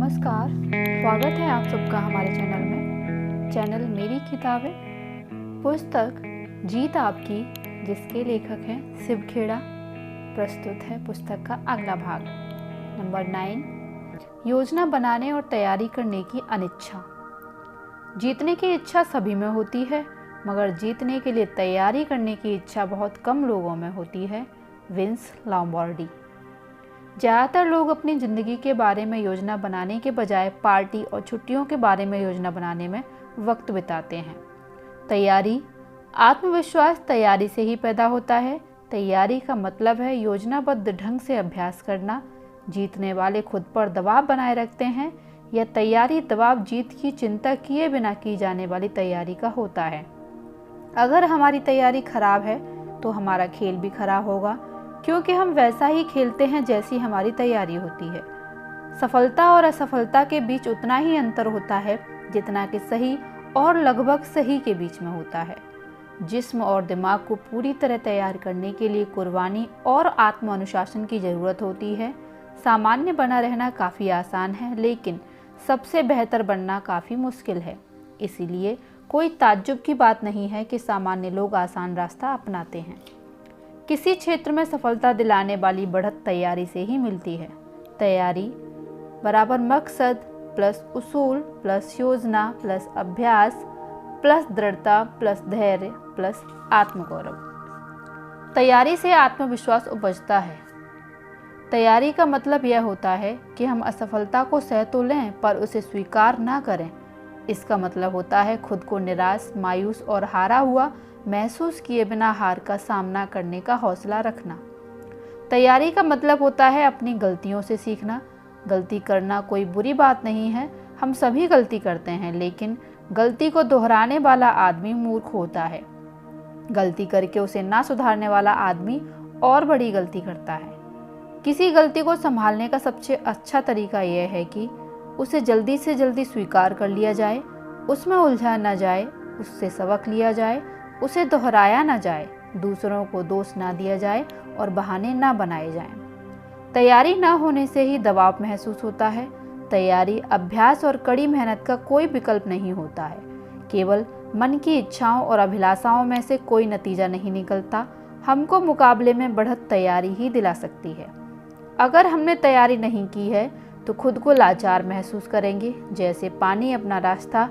नमस्कार, स्वागत है आप सबका हमारे चैनल में। चैनल मेरी किताबें, पुस्तक जीत आपकी, जिसके लेखक हैं शिव खेड़ा। प्रस्तुत है पुस्तक का अगला भाग। नंबर 9, योजना बनाने और तैयारी करने की अनिच्छा। जीतने की इच्छा सभी में होती है, मगर जीतने के लिए तैयारी करने की इच्छा बहुत कम लोगों में होती है। Wins Lombardy. ज़्यादातर लोग अपनी ज़िंदगी के बारे में योजना बनाने के बजाय पार्टी और छुट्टियों के बारे में योजना बनाने में वक्त बिताते हैं। तैयारी, आत्मविश्वास तैयारी से ही पैदा होता है। तैयारी का मतलब है योजनाबद्ध ढंग से अभ्यास करना। जीतने वाले खुद पर दबाव बनाए रखते हैं। यह तैयारी दबाव जीत की चिंता किए बिना की जाने वाली तैयारी का होता है। अगर हमारी तैयारी खराब है तो हमारा खेल भी खराब होगा, क्योंकि हम वैसा ही खेलते हैं जैसी हमारी तैयारी होती है। सफलता और असफलता के बीच उतना ही अंतर होता है जितना कि सही और लगभग सही के बीच में होता है। जिस्म और दिमाग को पूरी तरह तैयार करने के लिए कुर्बानी और आत्म अनुशासन की ज़रूरत होती है। सामान्य बना रहना काफ़ी आसान है, लेकिन सबसे बेहतर बनना काफ़ी मुश्किल है। इसीलिए कोई ताज्जुब की बात नहीं है कि सामान्य लोग आसान रास्ता अपनाते हैं। किसी क्षेत्र में सफलता दिलाने वाली बढ़त तैयारी से ही मिलती है। तैयारी बराबर मकसद प्लस उसूल प्लस योजना प्लस अभ्यास प्लस दृढ़ता प्लस धैर्य प्लस आत्मगौरव। तैयारी से आत्मविश्वास उपजता है। तैयारी का मतलब यह होता है कि हम असफलता को सह तो लें, पर उसे स्वीकार ना करें। इसका मतलब होता है खुद को निराश, मायूस और हारा हुआ महसूस किए बिना हार का सामना करने का हौसला रखना। तैयारी का मतलब होता है अपनी गलतियों से सीखना। गलती करना कोई बुरी बात नहीं है, हम सभी गलती करते हैं, लेकिन गलती को दोहराने वाला आदमी मूर्ख होता है। गलती करके उसे ना सुधारने वाला आदमी और बड़ी गलती करता है। किसी गलती को संभालने का सबसे अच्छा तरीका यह है कि उसे जल्दी से जल्दी स्वीकार कर लिया जाए, उसमें उलझा न जाए, उससे सबक लिया जाए, उसे दोहराया ना जाए, दूसरों को दोष ना दिया जाए और बहाने ना बनाए जाएं। तैयारी ना होने से ही दबाव महसूस होता है। तैयारी, अभ्यास और कड़ी मेहनत का कोई विकल्प नहीं होता है। केवल मन की इच्छाओं और अभिलाषाओं में से कोई नतीजा नहीं निकलता। हमको मुकाबले में बढ़त तैयारी ही दिला सकती है। अगर हमने तैयारी नहीं की है तो खुद को लाचार महसूस करेंगे। जैसे पानी अपना रास्ता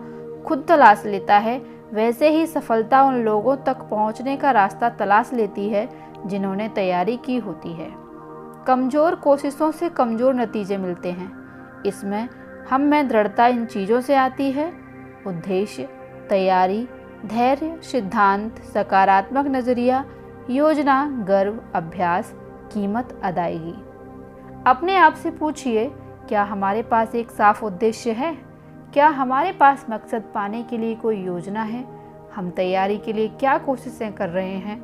खुद तलाश लेता है, वैसे ही सफलता उन लोगों तक पहुंचने का रास्ता तलाश लेती है जिन्होंने तैयारी की होती है। कमज़ोर कोशिशों से कमज़ोर नतीजे मिलते हैं। इसमें हम में दृढ़ता इन चीज़ों से आती है: उद्देश्य, तैयारी, धैर्य, सिद्धांत, सकारात्मक नज़रिया, योजना, गर्व, अभ्यास, कीमत, अदायगी। अपने आप से पूछिए, क्या हमारे पास एक साफ उद्देश्य है? क्या हमारे पास मकसद पाने के लिए कोई योजना है? हम तैयारी के लिए क्या कोशिशें कर रहे हैं?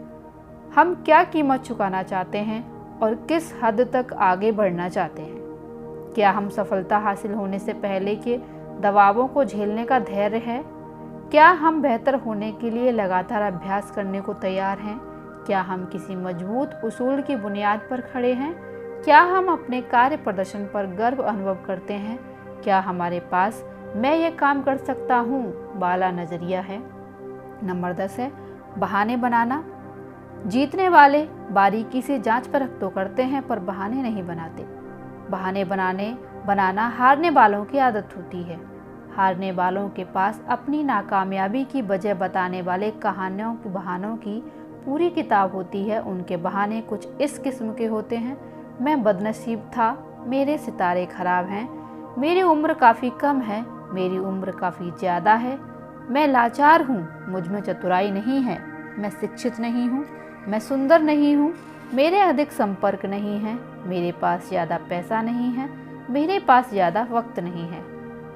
हम क्या कीमत चुकाना चाहते हैं और किस हद तक आगे बढ़ना चाहते हैं? क्या हम सफलता हासिल होने से पहले के दबावों को झेलने का धैर्य है? क्या हम बेहतर होने के लिए लगातार अभ्यास करने को तैयार हैं? क्या हम किसी मजबूत उसूल की बुनियाद पर खड़े हैं? क्या हम अपने कार्य प्रदर्शन पर गर्व अनुभव करते हैं? क्या हमारे पास मैं ये काम कर सकता हूँ वाला नज़रिया है? नंबर 10 है बहाने बनाना। जीतने वाले बारीकी से जांच परख तो करते हैं, पर बहाने नहीं बनाते। बहाने बनाना हारने वालों की आदत होती है। हारने वालों के पास अपनी नाकामयाबी की वजह बताने वाले बहानों की पूरी किताब होती है। उनके बहाने कुछ इस किस्म के होते हैं: मैं बदनसीब था, मेरे सितारे खराब हैं, मेरी उम्र काफ़ी कम है, मेरी उम्र काफ़ी ज़्यादा है, मैं लाचार हूँ, मुझ में चतुराई नहीं है, मैं शिक्षित नहीं हूँ, मैं सुंदर नहीं हूँ, मेरे अधिक संपर्क नहीं है, मेरे पास ज़्यादा पैसा नहीं है, मेरे पास ज़्यादा वक्त नहीं है,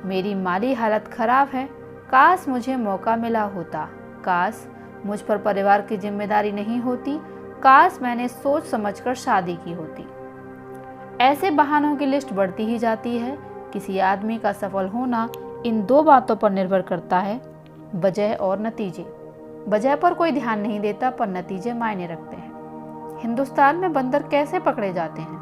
मेरी माली हालत ख़राब है, काश मुझे मौका मिला होता, काश मुझ पर परिवार की जिम्मेदारी नहीं होती, काश मैंने सोच समझकर शादी की होती। ऐसे बहानों की लिस्ट बढ़ती ही जाती है। किसी आदमी का सफल होना इन दो बातों पर निर्भर करता है: वजह और नतीजे। वजह पर कोई ध्यान नहीं देता, पर नतीजे मायने रखते हैं। हिंदुस्तान में बंदर कैसे पकड़े जाते हैं?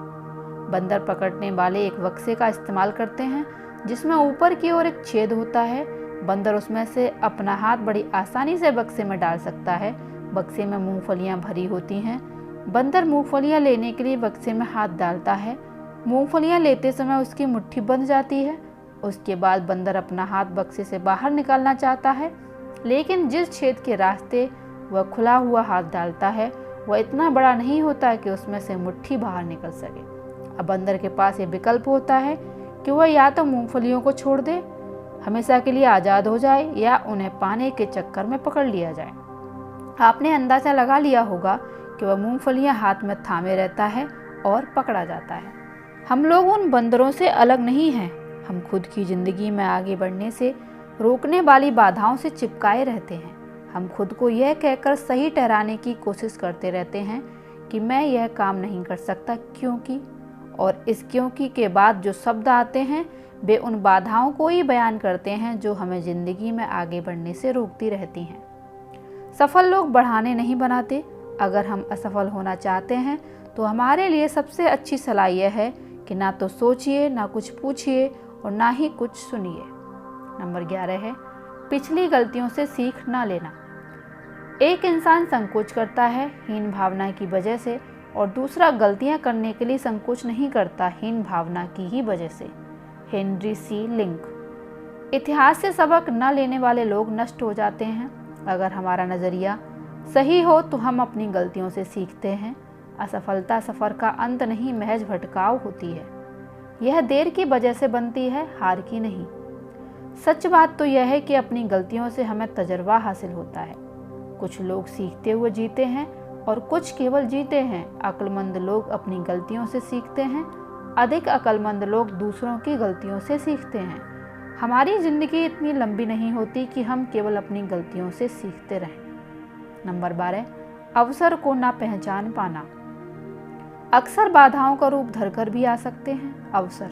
बंदर पकड़ने वाले एक बक्से का इस्तेमाल करते हैं जिसमें ऊपर की ओर एक छेद होता है। बंदर उसमें से अपना हाथ बड़ी आसानी से बक्से में डाल सकता है। बक्से में मूंगफलियां भरी होती हैं। बंदर मूंगफलियां लेने के लिए बक्से में हाथ डालता है। मूंगफलियां लेते समय उसकी मुट्ठी बंध जाती है। उसके बाद बंदर अपना हाथ बक्से से बाहर निकालना चाहता है, लेकिन जिस छेद के रास्ते वह खुला हुआ हाथ डालता है वह इतना बड़ा नहीं होता कि उसमें से मुट्ठी बाहर निकल सके। अब बंदर के पास ये विकल्प होता है कि वह या तो मूंगफलियों को छोड़ दे, हमेशा के लिए आज़ाद हो जाए, या उन्हें पाने के चक्कर में पकड़ लिया जाए। आपने अंदाज़ा लगा लिया होगा कि वह मूंगफलियां हाथ में थामे रहता है और पकड़ा जाता है। हम लोग उन बंदरों से अलग नहीं हैं। हम खुद की ज़िंदगी में आगे बढ़ने से रोकने वाली बाधाओं से चिपकाए रहते हैं। हम खुद को यह कहकर सही ठहराने की कोशिश करते रहते हैं कि मैं यह काम नहीं कर सकता क्योंकि, और इस क्योंकि के बाद जो शब्द आते हैं वे उन बाधाओं को ही बयान करते हैं जो हमें ज़िंदगी में आगे बढ़ने से रोकती रहती हैं। सफल लोग बढ़ाने नहीं बनाते। अगर हम असफल होना चाहते हैं तो हमारे लिए सबसे अच्छी सलाह यह है कि ना तो सोचिए, ना कुछ पूछिए और ना ही कुछ सुनिए। नंबर 11 है पिछली गलतियों से सीख ना लेना। एक इंसान संकोच करता है हीन भावना की वजह से, और दूसरा गलतियां करने के लिए संकोच नहीं करता हीन भावना की ही वजह से। हेनरी सी लिंक। इतिहास से सबक न लेने वाले लोग नष्ट हो जाते हैं। अगर हमारा नज़रिया सही हो तो हम अपनी गलतियों से सीखते हैं। असफलता सफ़र का अंत नहीं, महज भटकाव होती है। यह देर की वजह से बनती है, हार की नहीं। सच बात तो यह है कि अपनी गलतियों से हमें तजर्बा हासिल होता है। कुछ लोग सीखते हुए जीते हैं और कुछ केवल जीते हैं। अक्लमंद लोग अपनी गलतियों से सीखते हैं, अधिक अक्लमंद लोग दूसरों की गलतियों से सीखते हैं। हमारी ज़िंदगी इतनी लंबी नहीं होती कि हम केवल अपनी गलतियों से सीखते रहें। नंबर 12 अवसर को ना पहचान पाना। अक्सर बाधाओं का रूप धरकर भी आ सकते हैं अवसर,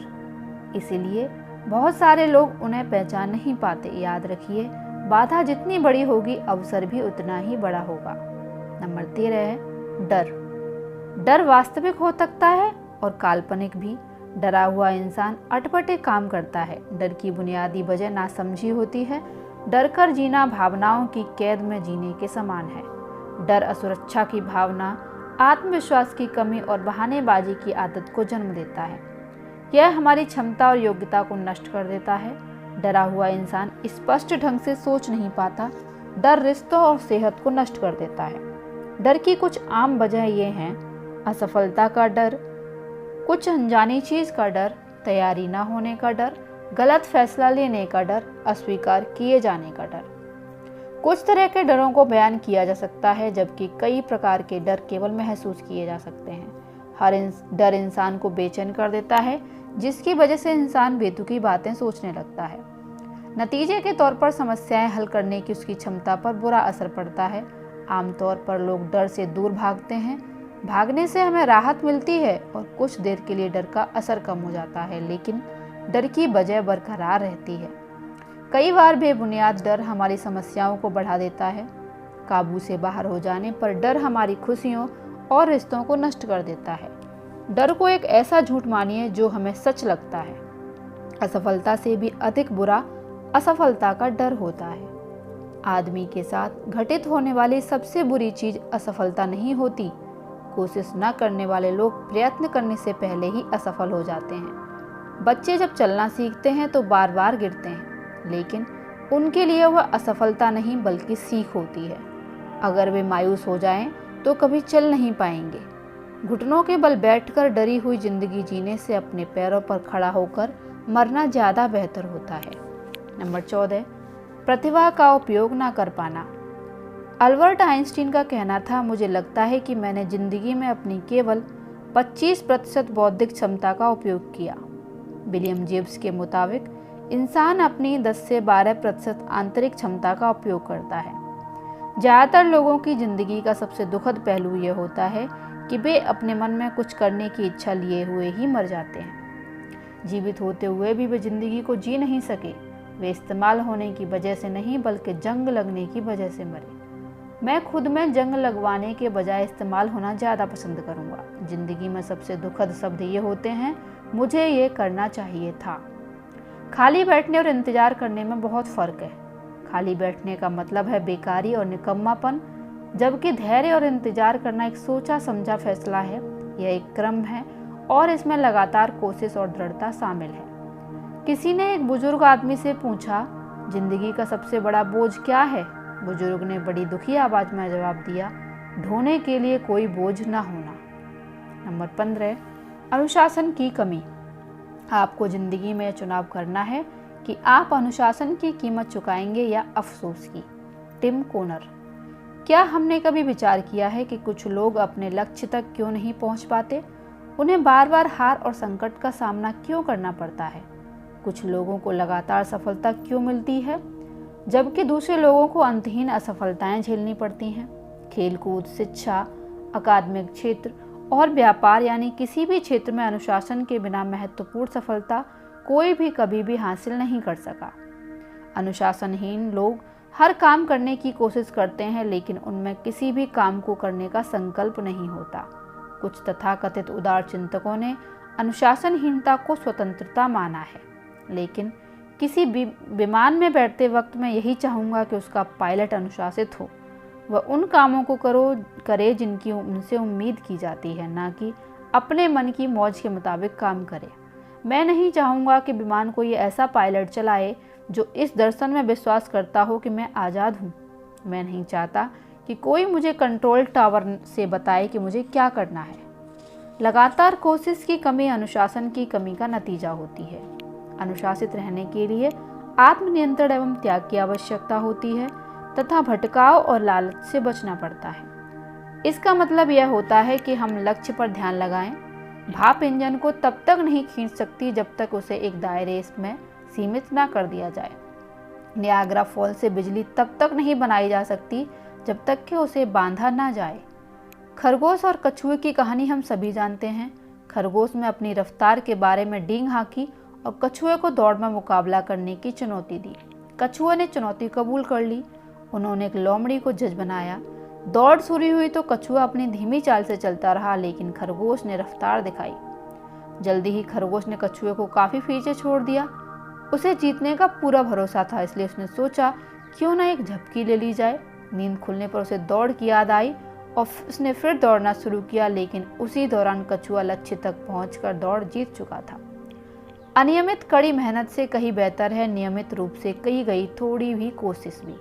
इसीलिए बहुत सारे लोग उन्हें पहचान नहीं पाते। याद रखिए, बाधा जितनी बड़ी होगी अवसर भी उतना ही बड़ा होगा। नंबर 13 है डर। डर वास्तविक हो सकता है और काल्पनिक भी। डरा हुआ इंसान अटपटे काम करता है। डर की बुनियादी वजह नासमझी होती है। डर कर जीना भावनाओं की कैद में जीने के समान है। डर असुरक्षा की भावना, आत्मविश्वास की कमी और बहानेबाजी की आदत को जन्म देता है। यह हमारी क्षमता और योग्यता को नष्ट कर देता है। डरा हुआ इंसान स्पष्ट ढंग से सोच नहीं पाता। डर रिश्तों और सेहत को नष्ट कर देता है। डर की कुछ आम वजह ये हैं: असफलता का डर, कुछ अनजानी चीज का डर, तैयारी न होने का डर, गलत फैसला लेने का डर, अस्वीकार किए जाने का डर। कुछ तरह के डरों को बयान किया जा सकता है, जबकि कई प्रकार के डर केवल महसूस किए जा सकते हैं। हर डर इंसान को बेचैन कर देता है, जिसकी वजह से इंसान बेतुकी बातें सोचने लगता है। नतीजे के तौर पर समस्याएं हल करने की उसकी क्षमता पर बुरा असर पड़ता है। आमतौर पर लोग डर से दूर भागते हैं। भागने से हमें राहत मिलती है और कुछ देर के लिए डर का असर कम हो जाता है, लेकिन डर की वजह बरकरार रहती है। कई बार बेबुनियाद डर हमारी समस्याओं को बढ़ा देता है। काबू से बाहर हो जाने पर डर हमारी खुशियों और रिश्तों को नष्ट कर देता है। डर को एक ऐसा झूठ मानिए जो हमें सच लगता है। असफलता से भी अधिक बुरा असफलता का डर होता है। आदमी के साथ घटित होने वाली सबसे बुरी चीज असफलता नहीं होती। कोशिश न करने वाले लोग प्रयत्न करने से पहले ही असफल हो जाते हैं। बच्चे जब चलना सीखते हैं तो बार बार गिरते हैं, लेकिन उनके लिए वह असफलता नहीं बल्कि सीख होती है। अगर वे मायूस हो जाएं तो कभी चल नहीं पाएंगे। घुटनों के बल बैठकर डरी हुई जिंदगी जीने से अपने पैरों पर खड़ा होकर मरना ज़्यादा बेहतर होता है। नंबर 14 प्रतिभा का उपयोग ना कर पाना। अल्बर्ट आइंस्टीन का कहना था, मुझे लगता है कि मैंने जिंदगी में अपनी केवल 25% बौद्धिक क्षमता का उपयोग किया। विलियम जेम्स के मुताबिक इंसान अपनी 10 से 12% आंतरिक क्षमता का उपयोग करता है। ज़्यादातर लोगों की जिंदगी का सबसे दुखद पहलू यह होता है कि वे अपने मन में कुछ करने की इच्छा लिए हुए ही मर जाते हैं। जीवित होते हुए भी वे जिंदगी को जी नहीं सके। वे इस्तेमाल होने की वजह से नहीं बल्कि जंग लगने की वजह से मरे। मैं खुद में जंग लगवाने के बजाय इस्तेमाल होना ज़्यादा पसंद करूँगा। ज़िंदगी में सबसे दुखद शब्द ये होते हैं, मुझे ये करना चाहिए था। खाली बैठने और इंतजार करने में बहुत फर्क है। खाली बैठने का मतलब है बेकारी और निकम्मापन, जबकि धैर्य और इंतजार करना एक सोचा समझा फैसला है। यह एक क्रम है और इसमें लगातार कोशिश और दृढ़ता शामिल है। किसी ने एक बुजुर्ग आदमी से पूछा, जिंदगी का सबसे बड़ा बोझ क्या है? बुजुर्ग ने बड़ी दुखी आवाज में जवाब दिया, ढोने के लिए कोई बोझ न होना। नंबर 15, अनुशासन की कमी। आपको जिंदगी में चुनाव करना है कि आप अनुशासन की कीमत चुकाएंगे या अफसोस की। Tim Connor. क्या हमने कभी विचार किया है कि कुछ लोग अपने लक्ष्य तक क्यों नहीं पहुंच पाते? उन्हें बार बार हार और संकट का सामना क्यों करना पड़ता है? कुछ लोगों को लगातार सफलता क्यों मिलती है जबकि दूसरे लोगों को अंतहीन असफलताएं झेलनी पड़ती हैं? खेलकूद, शिक्षा, अकादमिक क्षेत्र और व्यापार यानी किसी भी क्षेत्र में अनुशासन के बिना महत्वपूर्ण सफलता कोई भी कभी भी हासिल नहीं कर सका। अनुशासनहीन लोग हर काम करने की कोशिश करते हैं लेकिन उनमें किसी भी काम को करने का संकल्प नहीं होता। कुछ तथाकथित उदार चिंतकों ने अनुशासनहीनता को स्वतंत्रता माना है, लेकिन किसी विमान में बैठते वक्त मैं यही चाहूँगा कि उसका पायलट अनुशासित हो। वह उन कामों को करे जिनकी उनसे उम्मीद की जाती है, ना कि अपने मन की मौज के मुताबिक काम करे। मैं नहीं चाहूँगा कि विमान कोई ऐसा पायलट चलाए जो इस दर्शन में विश्वास करता हो कि मैं आज़ाद हूँ। मैं नहीं चाहता कि कोई मुझे कंट्रोल टावर से बताए कि मुझे क्या करना है। लगातार कोशिश की कमी अनुशासन की कमी का नतीजा होती है। अनुशासित रहने के लिए आत्मनियंत्रण एवं त्याग की आवश्यकता होती है तथा भटकाव और लालच से बचना पड़ता है। इसका मतलब यह होता है कि हम लक्ष्य पर ध्यान लगाएं। भाप इंजन को तब तक नहीं खींच सकती जब तक उसे एक दायरे में सीमित ना कर दिया जाए। नियाग्रा फॉल से बिजली तब तक नहीं बनाई जा सकती जब तक कि उसे बांधा ना जाए। खरगोश और कछुए की कहानी हम सभी जानते हैं। खरगोश ने अपनी रफ्तार के बारे में डींग हाँकी और कछुए को दौड़ में मुकाबला करने की चुनौती दी। कछुए ने चुनौती कबूल कर ली। उन्होंने एक लोमड़ी को जज बनाया। दौड़ शुरू हुई तो कछुआ अपनी धीमी चाल से चलता रहा, लेकिन खरगोश ने रफ्तार दिखाई। जल्दी ही खरगोश ने कछुए को काफी पीछे छोड़ दिया। उसे जीतने का पूरा भरोसा था, इसलिए उसने सोचा क्यों ना एक झपकी ले ली जाए। नींद खुलने पर उसे दौड़ की याद आई और उसने फिर दौड़ना शुरू किया, लेकिन उसी दौरान कछुआ लक्ष्य तक पहुंचकर दौड़ जीत चुका था। अनियमित कड़ी मेहनत से कहीं बेहतर है नियमित रूप से की गई थोड़ी भी कोशिश भी,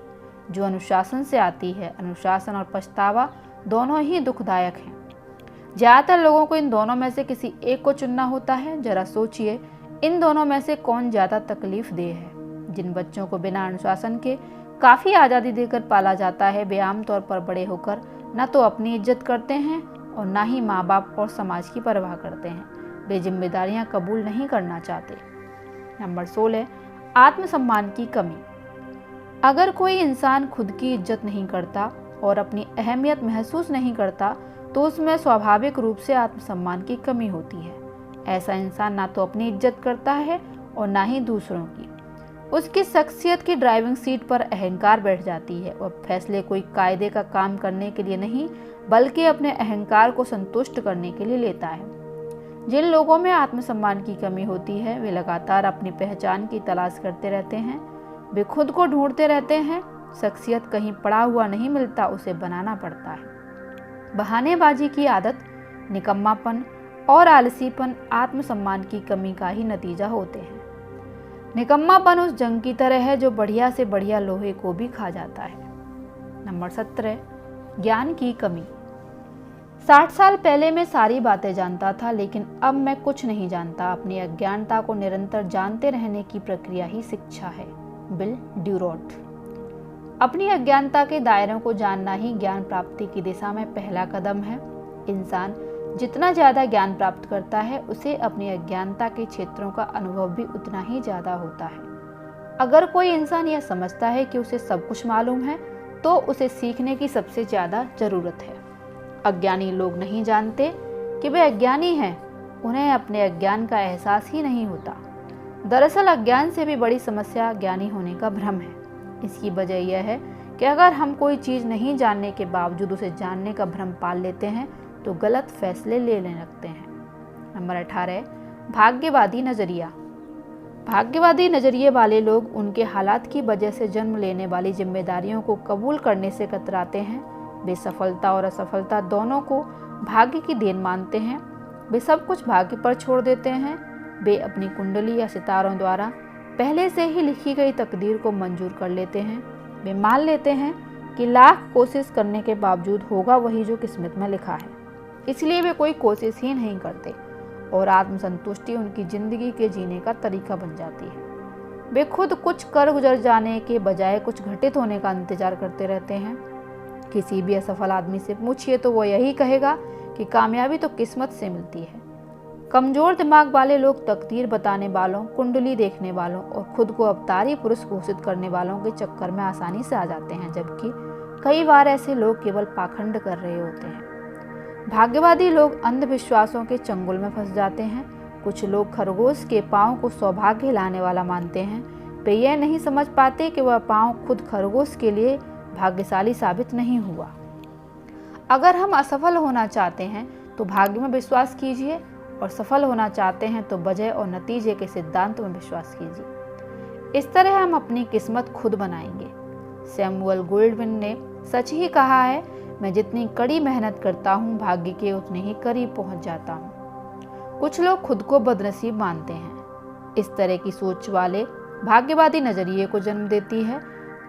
जो अनुशासन से आती है। अनुशासन और पछतावा दोनों ही दुखदायक हैं। ज्यादातर लोगों को इन दोनों में से किसी एक को चुनना होता है। जरा सोचिए, इन दोनों में से कौन ज्यादा तकलीफ देह है? जिन बच्चों को बिना अनुशासन के काफी आजादी देकर पाला जाता है, वे आमतौर पर बड़े होकर न तो अपनी इज्जत करते हैं और न ही माँ बाप और समाज की परवाह करते हैं। वे जिम्मेदारियां कबूल नहीं करना चाहते। नंबर 16, आत्मसम्मान की कमी। अगर कोई इंसान खुद की इज्जत नहीं करता और अपनी अहमियत महसूस नहीं करता तो उसमें स्वाभाविक रूप से आत्मसम्मान की कमी होती है। ऐसा इंसान ना तो अपनी इज्जत करता है और ना ही दूसरों की। उसकी शख्सियत की ड्राइविंग सीट पर अहंकार बैठ जाती है और फैसले कोई कायदे का काम करने के लिए नहीं बल्कि अपने अहंकार को संतुष्ट करने के लिए लेता है। जिन लोगों में आत्मसम्मान की कमी होती है वे लगातार अपनी पहचान की तलाश करते रहते हैं। वे खुद को ढूंढते रहते हैं। शख्सियत कहीं पड़ा हुआ नहीं मिलता, उसे बनाना पड़ता है। बहानेबाजी की आदत, निकम्मापन और आलसीपन आत्मसम्मान की कमी का ही नतीजा होते हैं। निकम्मापन उस जंग की तरह है जो बढ़िया से बढ़िया लोहे को भी खा जाता है। नंबर 17, ज्ञान की कमी। 60 साल पहले मैं सारी बातें जानता था, लेकिन अब मैं कुछ नहीं जानता। अपनी अज्ञानता को निरंतर जानते रहने की प्रक्रिया ही शिक्षा है। बिल ड्यूरोट। अपनी अज्ञानता के दायरों को जानना ही ज्ञान प्राप्ति की दिशा में पहला कदम है। इंसान जितना ज्यादा ज्ञान प्राप्त करता है उसे अपनी अज्ञानता के क्षेत्रों का अनुभव भी उतना ही ज्यादा होता है। अगर कोई इंसान यह समझता है कि उसे सब कुछ मालूम है तो उसे सीखने की सबसे ज्यादा जरूरत है। अज्ञानी लोग नहीं जानते कि वे अज्ञानी हैं, उन्हें अपने अज्ञान का एहसास ही नहीं होता। दरअसल अज्ञान से भी बड़ी समस्या ज्ञानी होने का भ्रम है। इसकी वजह यह है कि अगर हम कोई चीज़ नहीं जानने के बावजूद उसे जानने का भ्रम पाल लेते हैं तो गलत फैसले लेने लगते हैं। नंबर 18, भाग्यवादी नजरिया। भाग्यवादी नजरिए वाले लोग उनके हालात की वजह से जन्म लेने वाली जिम्मेदारियों को कबूल करने से कतराते हैं। वे सफलता और असफलता दोनों को भाग्य की देन मानते हैं। वे सब कुछ भाग्य पर छोड़ देते हैं। वे अपनी कुंडली या सितारों द्वारा पहले से ही लिखी गई तकदीर को मंजूर कर लेते हैं। वे मान लेते हैं कि लाख कोशिश करने के बावजूद होगा वही जो किस्मत में लिखा है, इसलिए वे कोई कोशिश ही नहीं करते और आत्मसंतुष्टि उनकी जिंदगी के जीने का तरीका बन जाती है। वे खुद कुछ कर गुजर जाने के बजाय कुछ घटित होने का इंतजार करते रहते हैं। किसी भी असफल आदमी से पूछिए तो वो यही कहेगा कि कामयाबी तो किस्मत से मिलती है। कमजोर दिमाग वाले लोग तकदीर बताने वालों, कुंडली देखने वालों और खुद को अवतारी पुरुष घोषित करने वालों के चक्कर में आसानी से आ जाते हैं, जबकि कई बार ऐसे लोग केवल पाखंड कर रहे होते हैं। भाग्यवादी लोग अंधविश्वासों के चंगुल में फंस जाते हैं। कुछ लोग खरगोश के पाँव को सौभाग्य लाने वाला मानते हैं। वे यह नहीं समझ पाते कि वह पाँव खुद खरगोश के लिए भाग्यशाली साबित नहीं हुआ। अगर हम असफल होना चाहते हैं तो भाग्य में विश्वास कीजिए और सफल होना चाहते हैं तो वजह और नतीजे के सिद्धांत में विश्वास कीजिए। इस तरह हम अपनी किस्मत खुद बनाएंगे। सैमुअल गोल्डविन ने सच ही कहा है, मैं जितनी कड़ी मेहनत करता हूँ भाग्य के उतने ही करीब पहुँच जाता हूँ। कुछ लोग खुद को बदनसीब मानते हैं। इस तरह की सोच वाले भाग्यवादी नजरिए को जन्म देती है।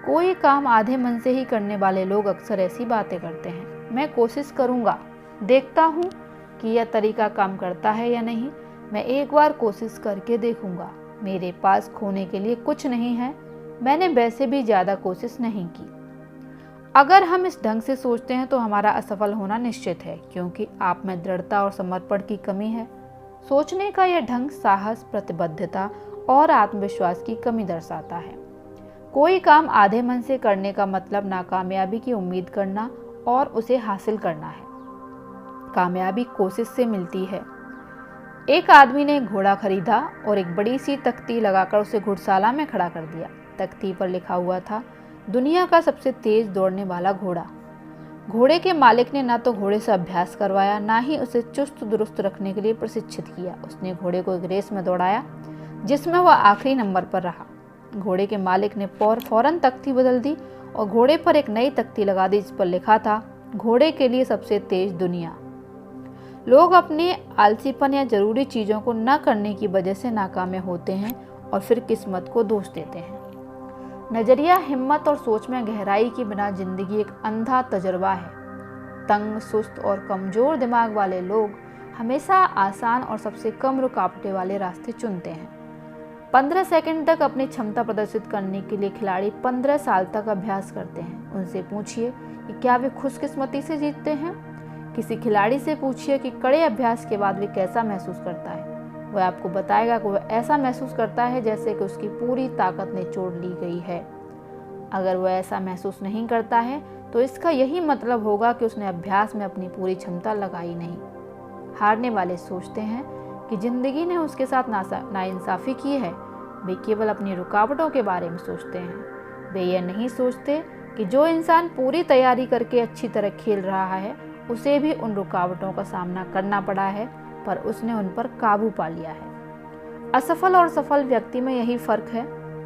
कोई काम आधे मन से ही करने वाले लोग अक्सर ऐसी बातें करते हैं, मैं कोशिश करूँगा, देखता हूँ कि यह तरीका काम करता है या नहीं, मैं एक बार कोशिश करके देखूँगा, मेरे पास खोने के लिए कुछ नहीं है, मैंने वैसे भी ज़्यादा कोशिश नहीं की। अगर हम इस ढंग से सोचते हैं तो हमारा असफल होना निश्चित है, क्योंकि आप में दृढ़ता और समर्पण की कमी है। सोचने का यह ढंग साहस, प्रतिबद्धता और आत्मविश्वास की कमी दर्शाता है। कोई काम आधे मन से करने का मतलब नाकामयाबी की उम्मीद करना और उसे हासिल करना है। कामयाबी कोशिश से मिलती है। एक आदमी ने एक घोड़ा खरीदा और एक बड़ी सी तख्ती लगाकर उसे घुड़शाला में खड़ा कर दिया। तख्ती पर लिखा हुआ था, दुनिया का सबसे तेज दौड़ने वाला घोड़ा। घोड़े के मालिक ने ना तो घोड़े से अभ्यास करवाया, ना ही उसे चुस्त दुरुस्त रखने के लिए प्रशिक्षित किया। उसने घोड़े को एक रेस में दौड़ाया जिसमें वह आखिरी नंबर पर रहा। घोड़े के मालिक ने फौरन तख्ती बदल दी और घोड़े पर एक नई तख्ती लगा दी जिस पर लिखा था, घोड़े के लिए सबसे तेज दुनिया। लोग अपने आलसीपन या जरूरी चीज़ों को न करने की वजह से नाकामयाब होते हैं और फिर किस्मत को दोष देते हैं। नजरिया, हिम्मत और सोच में गहराई के बिना जिंदगी एक अंधा तजुर्बा है। तंग, सुस्त और कमजोर दिमाग वाले लोग हमेशा आसान और सबसे कम रुकावटें वाले रास्ते चुनते हैं। 15 सेकंड तक अपनी क्षमता प्रदर्शित करने के लिए खिलाड़ी 15 साल तक अभ्यास करते हैं। उनसे पूछिए कि क्या वे खुशकिस्मती से जीतते हैं। किसी खिलाड़ी से पूछिए कि कड़े अभ्यास के बाद वे कैसा महसूस करता है। वह आपको बताएगा कि वह ऐसा महसूस करता है जैसे कि उसकी पूरी ताकत निचोड़ ली गई है। अगर वह ऐसा महसूस नहीं करता है तो इसका यही मतलब होगा कि उसने अभ्यास में अपनी पूरी क्षमता लगाई नहीं। हारने वाले सोचते हैं कि जिंदगी ने उसके साथ नाइंसाफ़ी की है। वे केवल अपनी रुकावटों के बारे में सोचते हैं। वे यह नहीं सोचते कि जो इंसान पूरी तैयारी करके अच्छी तरह खेल रहा है उसे भी उन रुकावटों का सामना करना पड़ा है, पर उसने उन पर काबू पा लिया है। असफल और सफल व्यक्ति में यही फर्क है।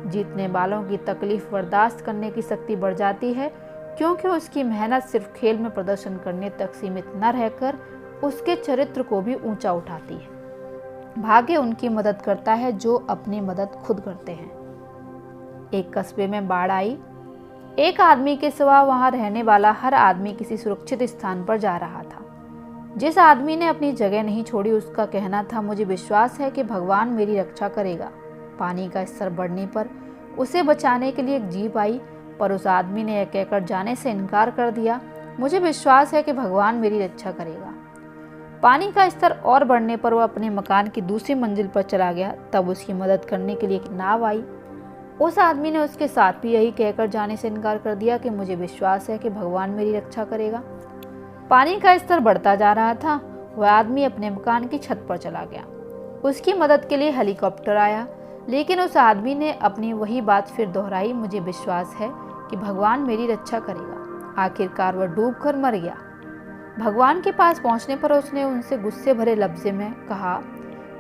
जीतने वालों की तकलीफ बर्दाश्त करने की शक्ति बढ़ जाती है, क्योंकि उसकी मेहनत सिर्फ खेल में प्रदर्शन करने तक सीमित न रहकर उसके चरित्र को भी ऊंचा उठाती है। भाग्य उनकी मदद करता है जो अपनी मदद खुद करते हैं। एक कस्बे में बाढ़ आई। एक आदमी के सिवा वहां रहने वाला हर आदमी किसी सुरक्षित स्थान पर जा रहा था। जिस आदमी ने अपनी जगह नहीं छोड़ी उसका कहना था, मुझे विश्वास है कि भगवान मेरी रक्षा करेगा। पानी का स्तर बढ़ने पर उसे बचाने के लिए एक जीप आई, पर उस आदमी ने यह कहकर जाने से इनकार कर दिया, मुझे विश्वास है कि भगवान मेरी रक्षा करेगा। पानी का स्तर और बढ़ने पर वह अपने मकान की दूसरी मंजिल पर चला गया। तब उसकी मदद करने के लिए एक नाव आई। उस आदमी ने उसके साथ भी यही कहकर जाने से इनकार कर दिया कि मुझे विश्वास है कि भगवान मेरी रक्षा करेगा। पानी का स्तर बढ़ता जा रहा था। वह आदमी अपने मकान की छत पर चला गया। उसकी मदद के लिए हेलीकॉप्टर आया, लेकिन उस आदमी ने अपनी वही बात फिर दोहराई, मुझे विश्वास है कि भगवान मेरी रक्षा करेगा। आखिरकार वह डूबकर मर गया। भगवान के पास पहुंचने पर उसने उनसे गुस्से भरे लफ्ज़ में कहा,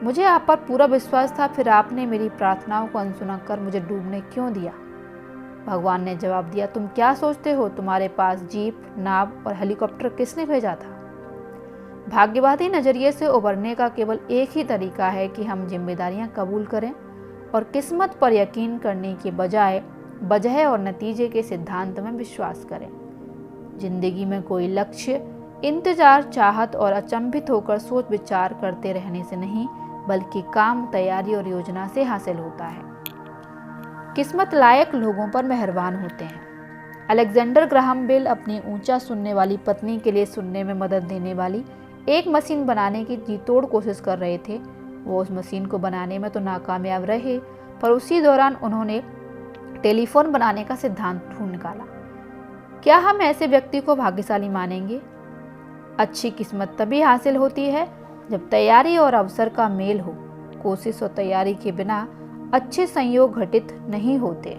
मुझे आप पर पूरा विश्वास था, फिर आपने मेरी प्रार्थनाओं को अनसुना कर मुझे डूबने क्यों दिया? भगवान ने जवाब दिया, तुम क्या सोचते हो तुम्हारे पास जीप, नाव और हेलीकॉप्टर किसने भेजा था? भाग्यवादी नजरिए से उबरने का केवल एक ही तरीका है कि हम जिम्मेदारियां कबूल करें और किस्मत पर यकीन करने के बजाय वजह और नतीजे के सिद्धांत में विश्वास करें। जिंदगी में कोई लक्ष्य इंतजार, चाहत और अचंभित होकर सोच विचार करते रहने से नहीं, बल्कि काम, तैयारी और योजना से हासिल होता है। किस्मत लायक लोगों पर मेहरबान होते हैं। अलेक्जेंडर ग्राहम बेल अपनी ऊंचा सुनने वाली पत्नी के लिए सुनने में मदद देने वाली एक मशीन बनाने की जी तोड़ कोशिश कर रहे थे। वो उस मशीन को बनाने में तो नाकामयाब रहे, पर उसी दौरान उन्होंने टेलीफोन बनाने का सिद्धांत ढूंढ निकाला। क्या हम ऐसे व्यक्ति को भाग्यशाली मानेंगे? अच्छी किस्मत तभी हासिल होती है जब तैयारी और अवसर का मेल हो। कोशिश और तैयारी के बिना अच्छे संयोग घटित नहीं होते।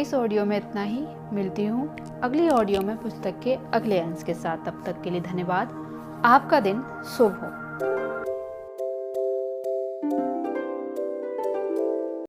इस ऑडियो में इतना ही। मिलती हूँ अगली ऑडियो में पुस्तक के अगले अंश के साथ। तब तक के लिए धन्यवाद। आपका दिन शुभ हो।